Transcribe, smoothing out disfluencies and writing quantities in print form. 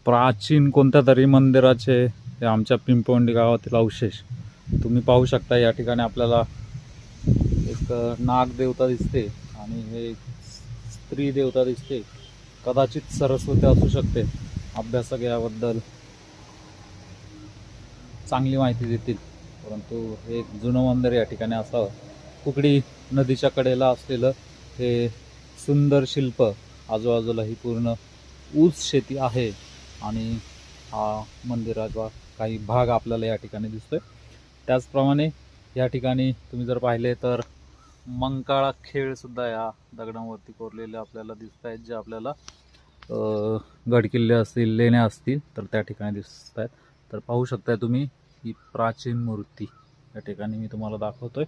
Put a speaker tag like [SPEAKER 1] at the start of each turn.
[SPEAKER 1] प्राचीन कोणत्या तरी मंदिराचे हे आमच्या पिंपवंडी गावातील अवशेष तुम्ही पाहू शकता। या ठिकाणी आपल्याला एक नाग देवता दिसते आणि हे स्त्री देवता दिसते, कदाचित सरस्वती असू शकते। अभ्यासक याबद्दल चांगली माहिती देतील, परंतु हे एक जुनं मंदिर या ठिकाणी असावं। कुकडी नदीच्या कडेला असलेलं हे सुंदर शिल्प, आजूबाजूला ही पूर्ण ऊस शेती आहे आणि हा मंदिराचा काही भाग आपल्याला या ठिकाणी दिसतोय। त्याचप्रमाणे या ठिकाणी तुम्ही जर पाहिले तर मंकाळा खेळ सुद्धा या दगडांवरती कोरलेले आपल्याला दिसत आहेत, जे आपल्याला गडकिल्ले असतील, लेण्या असतील तर त्या ठिकाणी दिसत आहेत। तर पाहू शकता तुम्ही ही प्राचीन मूर्ती या ठिकाणी मी तुम्हाला दाखवतोय।